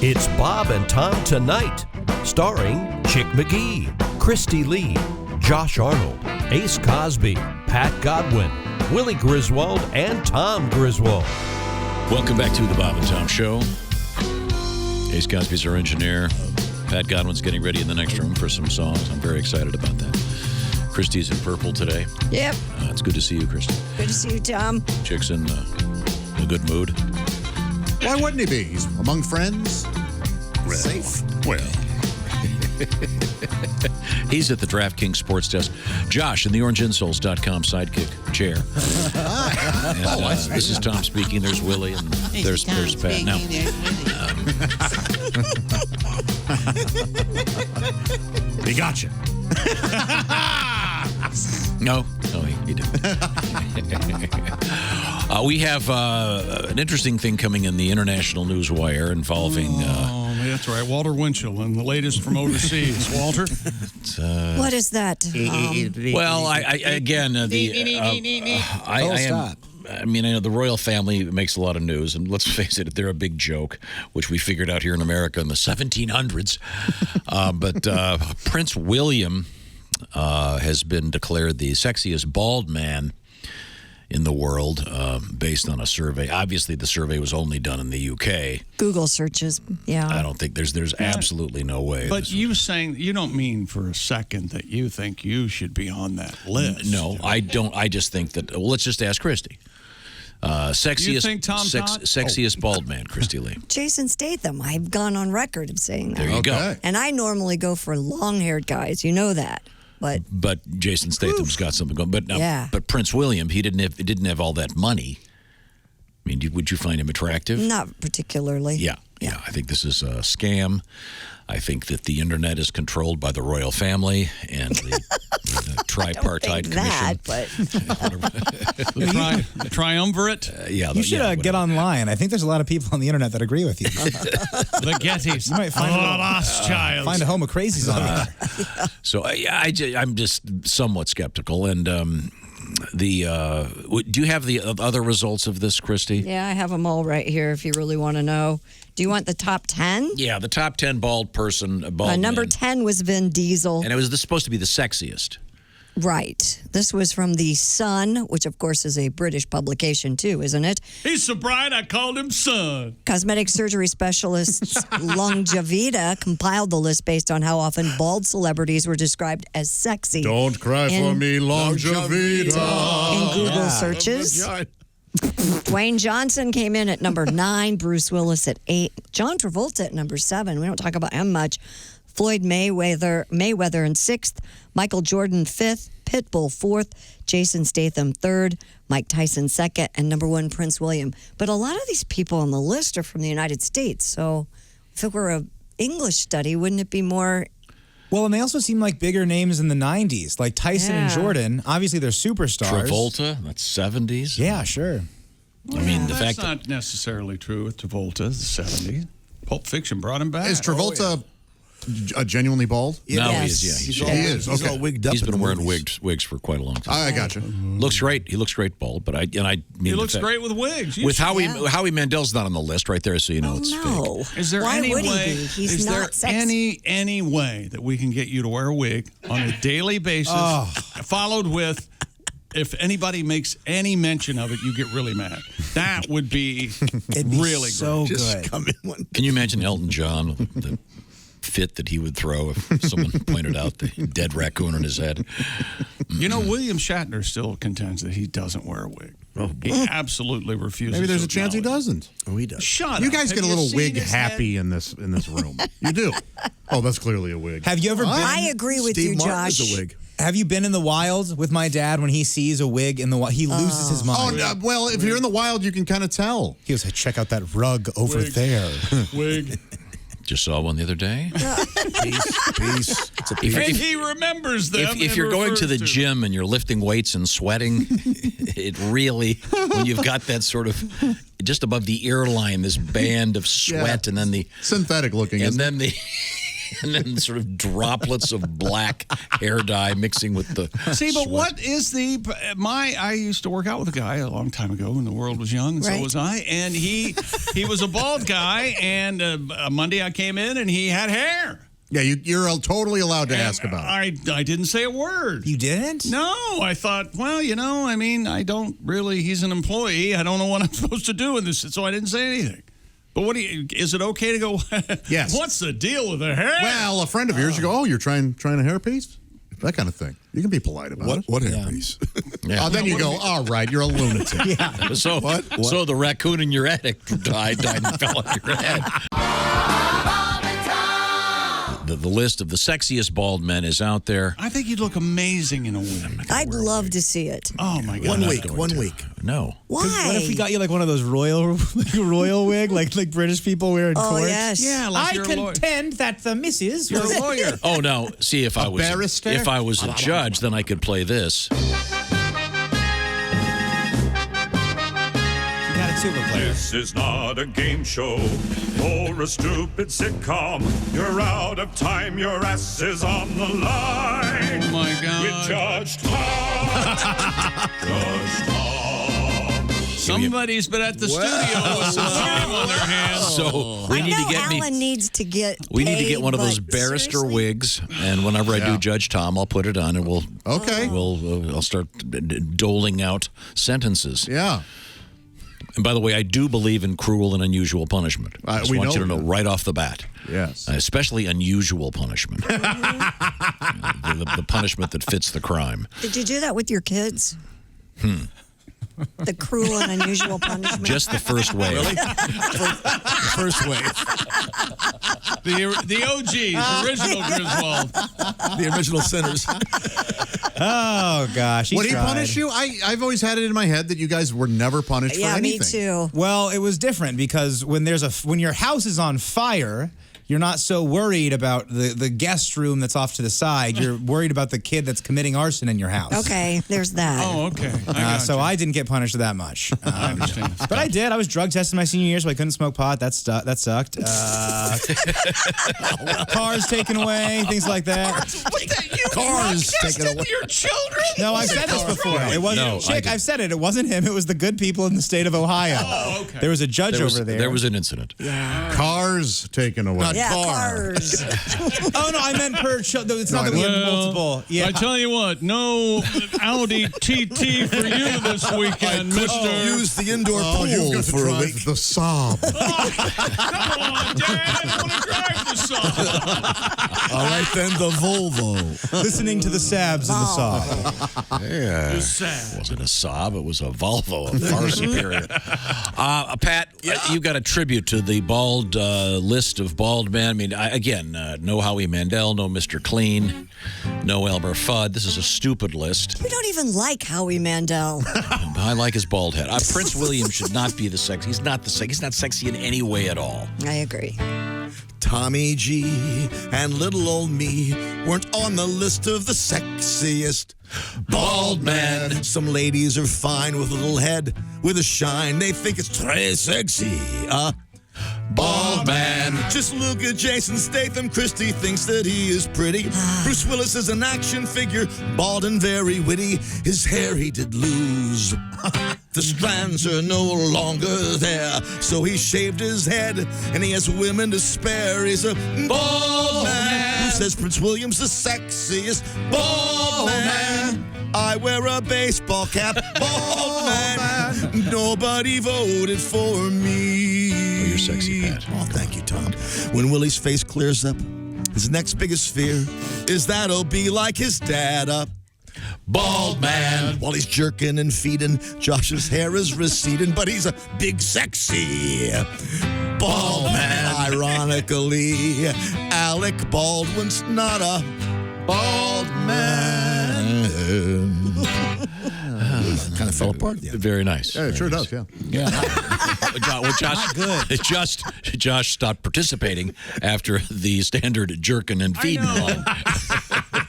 It's Bob and Tom Tonight, starring Chick McGee, Kristi Lee, Josh Arnold, Ace Cosby, Pat Godwin, Willie Griswold, and Tom Griswold. Welcome back to the Bob and Tom Show. Ace Cosby's our engineer. Pat Godwin's getting ready in the next room for some songs. I'm very excited about that. Kristi's in purple today. Yep. It's good to see you, Kristi. Good to see you, Tom. Chick's in a good mood. Why wouldn't he be? He's among friends. Well, Safe. Well. He's at the DraftKings Sports Desk. Josh in the orangeinsoles.com sidekick chair. And, this is Tom speaking. There's Willie and there's Pat. Now, He got you. No, he didn't. We have an interesting thing coming in the international news wire involving... that's right. Walter Winchell and the latest from overseas. Walter? What is that? Well, I mean, I know the royal family makes a lot of news, and let's face it, they're a big joke, which we figured out here in America in the 1700s. But Prince William has been declared the sexiest bald man in the world based on a survey. Obviously, the survey was only done in the UK. Google searches, yeah. I don't think there's absolutely no way. But you saying, you don't mean for a second that you think you should be on that list. No, I don't. I just think that, well, let's just ask Kristi. Sexiest, you think Tom sexiest bald man, Kristi Lee. Jason Statham. I've gone on record of saying that. There you go. And I normally go for long-haired guys. You know that. But Jason Statham's got something going. But yeah. But Prince William, he didn't have all that money. I mean, would you find him attractive? Not particularly. Yeah. I think this is a scam. I think that the internet is controlled by the royal family and the tripartite commission. The triumvirate. You should get online. I think there's a lot of people on the internet that agree with you. The Gettys. You might find find a home of crazies on there. So I'm just somewhat skeptical. And do you have the other results of this, Kristi? Yeah, I have them all right here if you really want to know. Do you want the top 10? Yeah, the top 10 bald number man. 10 was Vin Diesel. And it was supposed to be the sexiest. Right. This was from The Sun, which, of course, is a British publication, too, isn't it? He's so bright, I called him Sun. Cosmetic surgery specialists Longevita compiled the list based on how often bald celebrities were described as sexy. Don't cry for me, Longevita. In Google searches. Dwayne Johnson came in at number 9, Bruce Willis at 8, John Travolta at number 7. We don't talk about him much. Floyd Mayweather in 6th, Michael Jordan 5th, Pitbull 4th, Jason Statham 3rd, Mike Tyson 2nd, and number 1, Prince William. But a lot of these people on the list are from the United States, so if it were an English study, wouldn't it be more... Well, and they also seem like bigger names in the 90s, like Tyson and Jordan. Obviously, they're superstars. Travolta, that's 70s. Yeah, sure. I mean, the fact that's not necessarily true with Travolta, the 70s. Pulp Fiction brought him back. Is Travolta genuinely bald? No, Yes. he is. He is. He's Okay. all wigged up. He's been in the wearing movies. wigs for quite a long time. I got you. Looks great. He looks great bald, but I mean He looks great with wigs. With Howie Mandel's not on the list right there, so you know it's no. fake. Is there Why any would he way? be? He's is not there sexy. any way that we can get you to wear a wig on a daily basis, followed with, if anybody makes any mention of it, you get really mad? That would be really so great. good. Come in one. Can you imagine Elton John, the fit that he would throw if someone pointed out the dead raccoon on his head? You know, William Shatner still contends that he doesn't wear a wig. He absolutely refuses. Maybe there's to a chance he acknowledge it. doesn't. Oh, he does. Shut up. You guys Have get a little seen wig his happy head? in this room. You do. Oh, that's clearly a wig. Have you ever been? I agree with Steve you, Martin Josh. is a wig. Have you been in the wild with my dad when he sees a wig in the wild? He loses his Oh, mind. well, if you're in the wild, you can kind of tell. He goes, hey, check out that rug over there. Wig. Just saw one the other day. Peace. It's a piece. And he remembers them. If you're going to the gym and you're lifting weights and sweating, it really, when you've got that sort of, just above the ear line, this band of sweat, and then the synthetic looking, and then the and then sort of droplets of black hair dye mixing with the See, but sweat. what is I used to work out with a guy a long time ago when the world was young, and so Right. was I. And he was a bald guy, and Monday I came in, and he had hair. Yeah, you're totally allowed to ask about it. I didn't say a word. You didn't? No, I thought, well, I don't really, he's an employee. I don't know what I'm supposed to do in this, so I didn't say anything. But is it okay to go, Yes. What's the deal with the hair? Well, a friend of yours, you go, oh, you're trying a hairpiece? That kind of thing. You can be polite about it. What hairpiece? Yeah. Then you go, all right, you're a lunatic. So the raccoon in your attic died and fell on your head. The list of the sexiest bald men is out there. I think you'd look amazing in a wig. I'd love to see it. Oh, my God. One week. No. Why? What if we got you like one of those royal wig, like British people wear in Oh, court? yes. Yeah, like I you're a lawyer. contend that the missus You're was a lawyer. Oh, no. See, if I was barrister? a judge, then I could play this. You got a tuba player. This is not a game show or a stupid sitcom. You're out of time, your ass is on the line. Oh, my God. With Judge Tom. Judge Tom. Somebody's been at the studio with some time on their hands. So we I need know to get Alan needs to get We need to paid, get one of those but barrister seriously? wigs, and whenever I do Judge Tom, I'll put it on, and Okay. I'll start doling out sentences. Yeah. And by the way, I do believe in cruel and unusual punishment. I just we want you know to know that. right off the bat. Yes. Especially unusual punishment. the punishment that fits the crime. Did you do that with your kids? The cruel and unusual punishment. Just the first wave. First wave. The OGs, original Griswold. The original sinners. Oh gosh, Would he tried. punish you? I've always had it in my head that you guys were never punished for yeah, anything. me too. Well, it was different because when your house is on fire, you're not so worried about the guest room that's off to the side. You're worried about the kid that's committing arson in your house. Okay, there's that. Oh, okay. So I didn't get punished that much. I understand. But I did. I was drug tested my senior year, so I couldn't smoke pot. That sucked. Cars taken away, things like that. Cars taken away. Your children? No, I've said this before. It wasn't No, I Chick. didn't. I've said it. It wasn't him. It was the good people in the state of Ohio. Oh, okay. There was a judge over there. There was an incident. Cars taken away. Yeah, car. cars. Oh no, I meant per. It's not that we had multiple. Yeah. I tell you what, no Audi TT for you this weekend, mister. Use the indoor Oh, you've pool got to for a drive week. the Saab. Come on, Dad. I want to drive the song. All right, then the Volvo. Listening to the Sabs in the saw. Yeah. Sad. It wasn't a Saab, it was a Volvo, far superior. Pat, you got a tribute to the bald list of bald men. I mean, no Howie Mandel, no Mr. Clean, no Elmer Fudd. This is a stupid list. We don't even like Howie Mandel. I like his bald head. Prince William should not be the sex. He's not the sex. He's not sexy in any way at all. I agree. Tommy G and little old me weren't on the list of the sexiest bald men. Some ladies are fine with a little head, with a shine. They think it's très sexy. Bald man. Just look at Jason Statham. Kristi thinks that he is pretty. Bruce Willis is an action figure, bald and very witty. His hair he did lose. The strands are no longer there, so he shaved his head, and he has women to spare. He's a bald man. Who says Prince William's the sexiest bald man? I wear a baseball cap, bald man. Nobody voted for me. Oh, you're sexy, Pat. Oh, thank you, Tom. When Willie's face clears up, his next biggest fear is that he'll be like his dad, bald man. While he's jerking and feeding, Josh's hair is receding, but he's a big, sexy bald man. Ironically, Alec Baldwin's not a bald man. Kind of fell apart at the end. Very nice. Yeah, it sure does, yeah. Josh stopped participating after the standard jerkin and feeding line.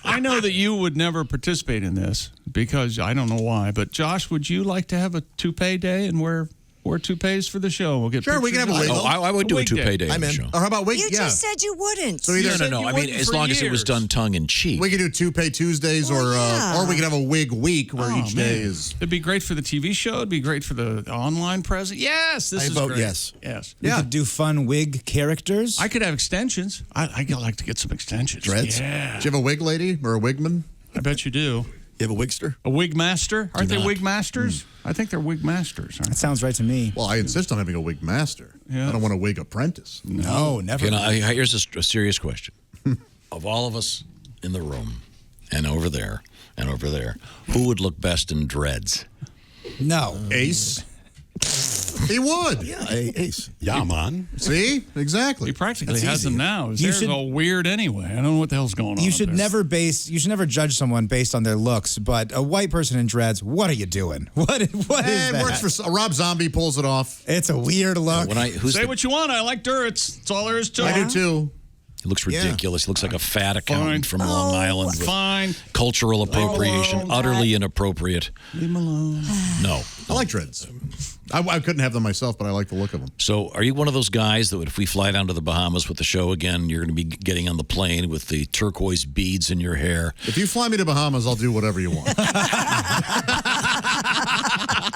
I know that you would never participate in this because I don't know why, but Josh, would you like to have a toupee day and wear Wear toupees for the show. We'll get Sure, we can have a pictures. wig. I would do a wig toupee day on I'm the in. show. Or how about wig? You just said you wouldn't. So either No. I mean, wouldn't as for long as it was years. done tongue in cheek. we could do toupee Tuesdays, yeah. or we could have a wig week where Oh, each man. day is. It'd be great for the TV show. It'd be great for the online present. Yes, this I is vote great. yes. Yes. We could do fun wig characters. I could have extensions. I like to get some extensions. Dreads? Yeah. Do you have a wig lady or a wigman? I bet you do. You have a wigster? A wig master? Aren't they not. wig masters? I think they're wig masters. That Aren't sounds right to me. Well, I insist on having a wig master. Yeah. I don't want a wig apprentice. No, never. Here's a serious question. Of all of us in the room, and over there, who would look best in dreads? No. Ace. He would. Yeah, Ace. Yeah, man. See? Exactly. he practically That's has easy. them now. His You hair's should- all weird anyway. I don't know what the hell's going on. You up should there. you should never judge someone based on their looks, but a white person in dreads, what are you doing? What is It that? works for Rob Zombie pulls it off. It's a weird look. Say what you want. I like Durits. That's all there is to I it. do too. He looks ridiculous. He looks like a fat accountant from Long Island. With Fine. cultural appropriation, Oh, utterly inappropriate. Leave him alone. No. I like dreads. I couldn't have them myself, but I like the look of them. So, are you one of those guys that if we fly down to the Bahamas with the show again, you're going to be getting on the plane with the turquoise beads in your hair? If you fly me to Bahamas, I'll do whatever you want.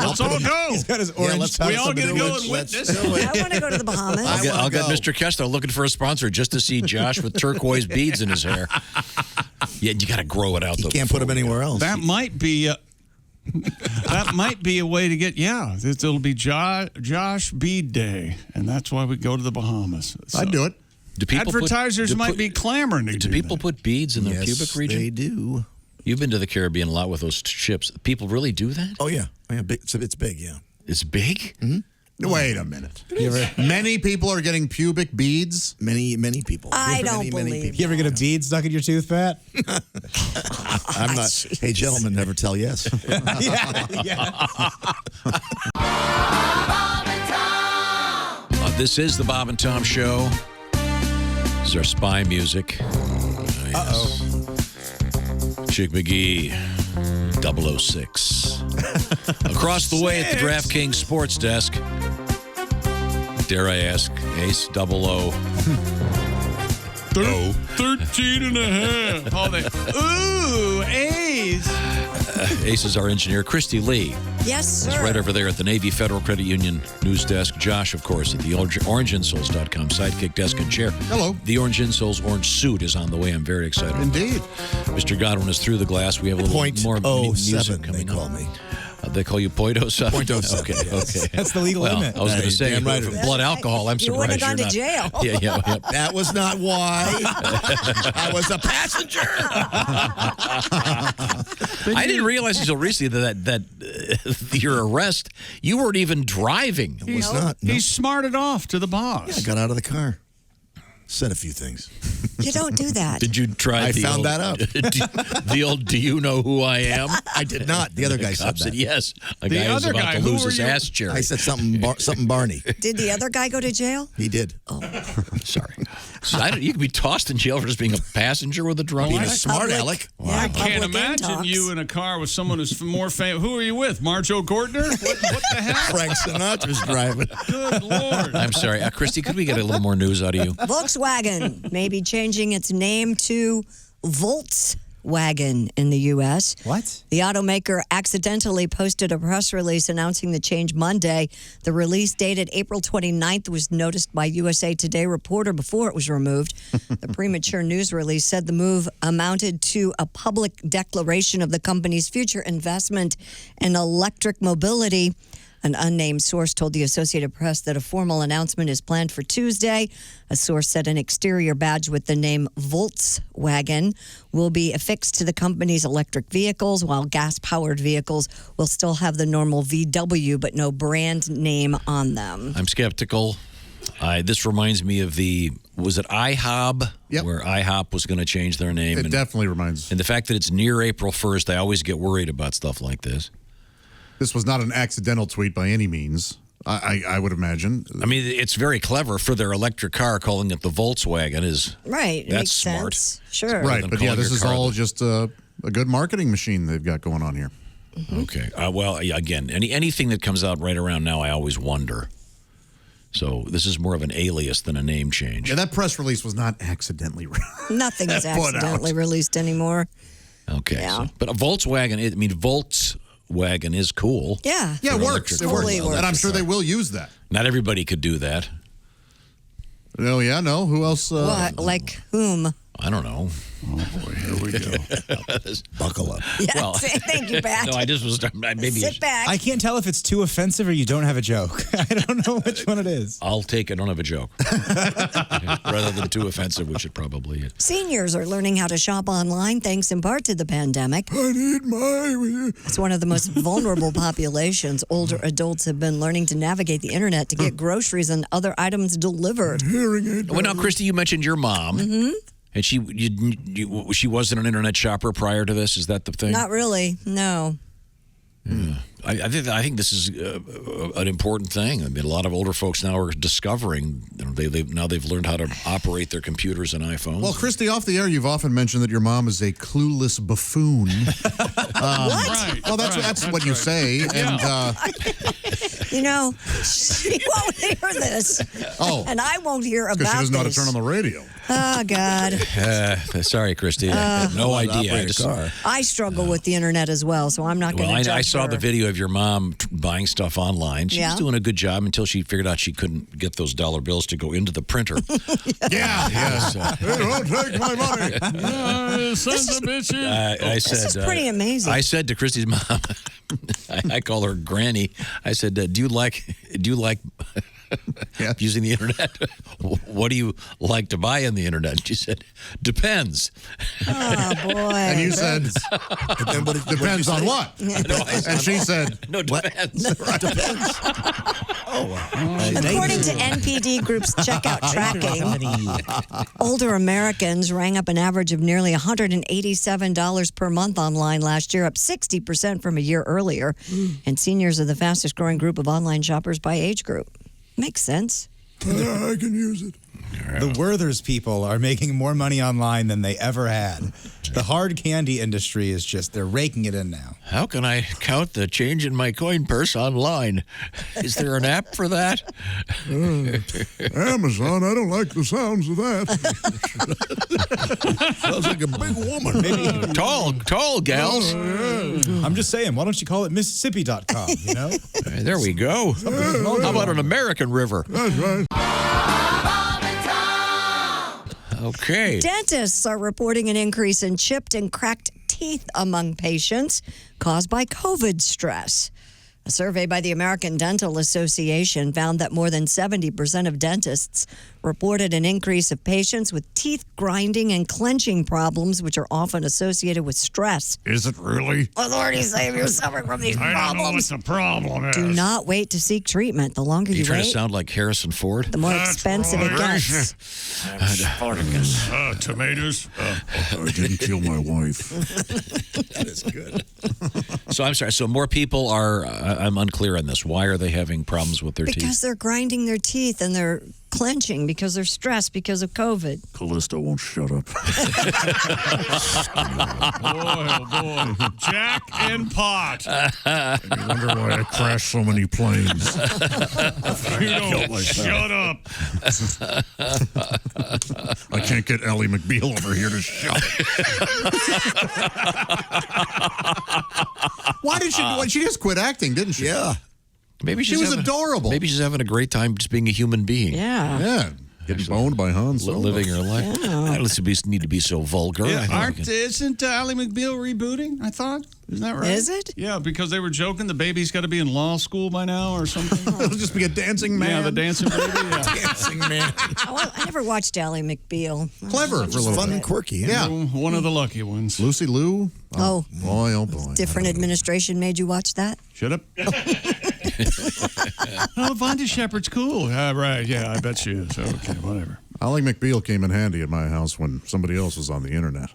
Let's all go. He's got his orange We all get to go and witness. I want to go to the Bahamas. I'll get Mr. Kessler looking for a sponsor just to see Josh with turquoise beads in his hair. Yeah, you got to grow it out. You though can't put them anywhere else. That might be a way to get. Yeah, it'll be Josh Bead Day, and that's why we go to the Bahamas. So I'd do it. Do people advertisers might be clamoring to Do people put beads in their Yes, pubic region? they do. You've been to the Caribbean a lot with those ships. People really do that? Oh, yeah. Big, it's big, yeah. It's big? Mm-hmm. Wait a minute. Many people are getting pubic beads. Many people. I don't Many believe people. You ever get a bead stuck in your tooth, Pat? I'm not. Hey, gentlemen, never tell yes. yeah. This is the Bob and Tom Show. This is our spy music. Uh-oh. Chick McGee, 006. Across the way at the DraftKings Sports Desk. Dare I ask, Ace 00. 13 and a half. Ooh, A's. Ace is our engineer. Kristi Lee Yes, is sir. right over there at the Navy Federal Credit Union news desk. Josh, of course, at the orangeinsoles.com sidekick desk and chair. Hello. The Orange Insoles orange suit is on the way. I'm very excited. Indeed. Mr. Godwin is through the glass. We have a little more music 0.07, coming they call up. me. They call you .07? .07, Okay, yes. okay. That's the legal Well, limit. I was going to say, damn right for it is. blood alcohol, I'm You wouldn't surprised have you're gone not. to jail. Yeah. That was not why. I was a passenger. I didn't realize until recently that your arrest, you weren't even driving. It was not. No. He smarted off to the boss. I got out of the car. Said a few things. You don't do that. Did you try I the found old, that out. the old, do you know who I am? I did not. The other guy said Cop said that. yes. A The guy who's other about guy, to who lose were his you? ass cherry. I said something Barney. Did the other guy go to jail? He did. Sorry. So you could be tossed in jail for just being a passenger with a drone. Being a smart aleck. Yeah, I can't public imagine intox. you in a car with someone who's more famous. Who are you with? Marjo Gortner? What the hell? Frank Sinatra's driving. Good Lord. I'm sorry. Kristi, could we get a little more news out of you? Volkswagen may be changing its name to Volkswagen in the U.S. What? The automaker accidentally posted a press release announcing the change Monday. The release dated April 29th was noticed by USA Today reporter before it was removed. The premature news release said the move amounted to a public declaration of the company's future investment in electric mobility. An unnamed source told the Associated Press that a formal announcement is planned for Tuesday. A source said an exterior badge with the name Volkswagen will be affixed to the company's electric vehicles, while gas-powered vehicles will still have the normal VW, but no brand name on them. I'm skeptical. This reminds me of was it IHOB? Yep. Where IHOP was going to change their name. It definitely reminds. And the fact that it's near April 1st, I always get worried about stuff like this. This was not an accidental tweet by any means. I would imagine. I mean, it's very clever for their electric car, calling it the Volkswagen is Right. It That's makes smart. sense. Sure. Right, than but yeah, calling this your is car all the- just a good marketing machine they've got going on here. Okay. Well, again, anything that comes out right around now, I always wonder. So this is more of an alias than a name change. Yeah, that press release was not accidentally Nothing is put accidentally out. released anymore. Okay. Yeah. But a Volkswagen, Volkswagen is cool. Yeah. Yeah, it For works. It Totally works. works. And I'm sure they will use that. Not everybody could do that. Oh, yeah, no. Who else? What? Like whom? I don't know. Oh, boy, here we go. Buckle up. Yeah, Well, thank you, Pat. No, I just was maybe. Sit back. I can't tell if it's too offensive or you don't have a joke. I don't know which one it is. I'll take it. I don't have a joke. Rather than too offensive, which it probably is. Seniors are learning how to shop online thanks in part to the pandemic. I need my... It's one of the most vulnerable populations. Older adults have been learning to navigate the internet to get groceries and other items delivered. Hearing aid. Well, now, Kristi, you mentioned your mom. Mm-hmm. And she wasn't an internet shopper prior to this? Is that the thing? Not really, no. Yeah. I think this is an important thing. I mean, a lot of older folks now are discovering they've learned how to operate their computers and iPhones. Well, Kristi, off the air, you've often mentioned that your mom is a clueless buffoon. What? Right. Well, that's what you say. And You know, she won't hear this. Oh. And I won't hear about because she doesn't know how to this. turn on the radio. Oh, God. Sorry, Kristi. I had no idea. I struggle with the internet as well, so I'm not going to Well, judge I saw her. the video of your mom buying stuff online. She was Yeah. doing a good job until she figured out she couldn't get those dollar bills to go into the printer. Yeah. They don't take my money. Sons of bitches. I said, This is pretty amazing. I said to Kristi's mom, I call her Granny. I said, do you like Yeah. using the internet? What do you like to buy on the internet? She said, depends. Oh, boy. And you said, depends on what? And she said, No, depends. According to NPD Group's checkout tracking, older Americans rang up an average of nearly $187 per month online last year, up 60% from a year earlier. And seniors are the fastest growing group of online shoppers by age group. Makes sense. I can use it. The Werther's people are making more money online than they ever had. The hard candy industry is they're raking it in now. How can I count the change in my coin purse online? Is there an app for that? Amazon, I don't like the sounds of that. Sounds like a big woman. Maybe Tall gals. I'm just saying, why don't you call it Mississippi.com, you know? There we go. How about an American river? That's right. Okay. Dentists are reporting an increase in chipped and cracked teeth among patients caused by COVID stress. A survey by the American Dental Association found that more than 70% of dentists reported an increase of patients with teeth grinding and clenching problems, which are often associated with stress. Is it really? Authorities say if you're suffering from these I don't know what problems, the problem is. do not wait to seek treatment. The longer You you trying to wait, sound like Harrison Ford? the more expensive it gets. Tomatoes. I didn't kill my wife. That is good. So I'm sorry. So more people are, I'm unclear on this. Why are they having problems with their Because teeth? they're grinding their teeth and they're clenching because they're stressed because of COVID. Callista won't shut up. Boy. Jack and Pot. You wonder why I crash so many planes. You don't shut up. I can't get Ellie McBeal over here to shut. Why did she just quit acting, didn't she? Yeah. Maybe She was adorable. Maybe she's having a great time just being a human being. Yeah. Yeah. Getting boned by Han Solo. Living her life. I don't need to be so vulgar. I think we can- Isn't Ally McBeal rebooting, I thought? Isn't that right? Is it? Yeah, because they were joking the baby's got to be in law school by now or something. It'll just be a dancing man. Yeah, the dancing baby. Yeah. Dancing man. I never watched Ally McBeal. Clever for a little Fun bit. and quirky. Yeah. One of the lucky ones. Lucy Liu. Oh. Boy, oh boy. Different administration made you watch that? Shut up. Oh, Vonda Shepard's cool. Right, yeah, I bet she is. Okay, whatever. Ally McBeal came in handy at my house when somebody else was on the internet.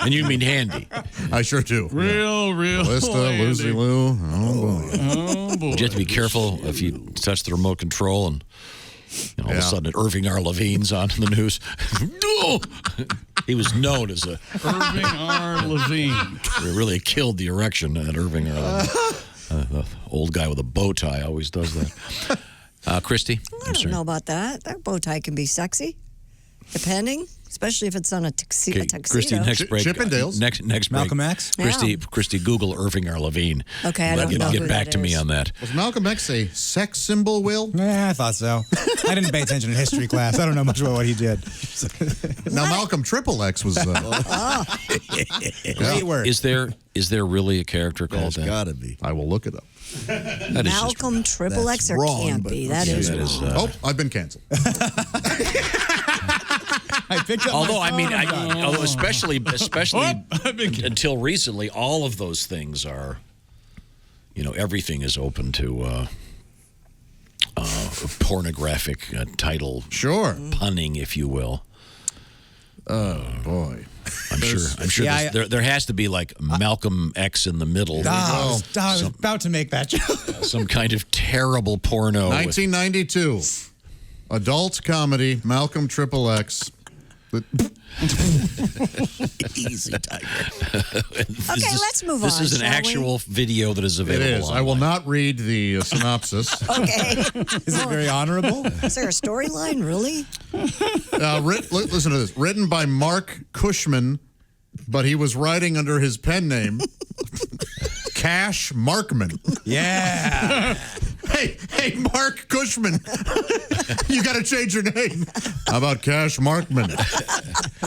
And you mean handy. I sure do. Real. Callista, handy. Lucy Liu. Oh boy. Oh, boy. You have to be careful if you touch the remote control and all of a sudden Irving R. Levine's on in the news. No! He was known as a Irving R. Levine. really killed the erection at Irving R. Levine. The old guy with a bow tie always does that. Kristi? I don't know about that. That bow tie can be sexy, depending, especially if it's on a tuxedo. Kristi, next break. Chippendales. Next break. Malcolm X? Kristi, Google Irving R. Levine. Okay, I don't know who Get back that to me is. on that. Was Malcolm X a sex symbol, Will? Yeah, I thought so. I didn't pay attention in history class. I don't know much about what he did. Now, Malcolm XXX was. Great word. Is there really a character called There's that? got to be. I will look it up. That is just- Malcolm XXX or wrong, can't but be. That is that is, wrong. I've been canceled. I picked up Although my I mean, phone. especially I've been until recently, all of those things are, everything is open to pornographic title Sure. punning, if you will. Oh, boy. I'm sure. Yeah, there has to be like Malcolm X in the middle, I was about to make that joke. some kind of terrible porno. 1992. Adult comedy, Malcolm XXX. Easy, Tiger. Okay, let's move This on, is an shall we? actual video that is It available. is. I will not read the synopsis. Okay. Is it very honorable? Is there a storyline, really? Listen to this. Written by Mark Cushman, but he was writing under his pen name, Cash Markman. Yeah. Hey, Mark Cushman. You got to change your name. How about Cash Markman?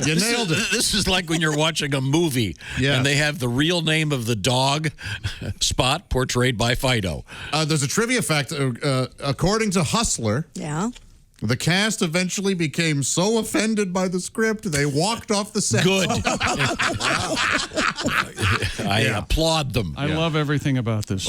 You nailed it. This is like when you're watching a movie Yes. and they have the real name of the dog, Spot, portrayed by Fido. There's a trivia fact. According to Hustler, Yeah. the cast eventually became so offended by the script, they walked off the set. Good. I applaud them. I love everything about this.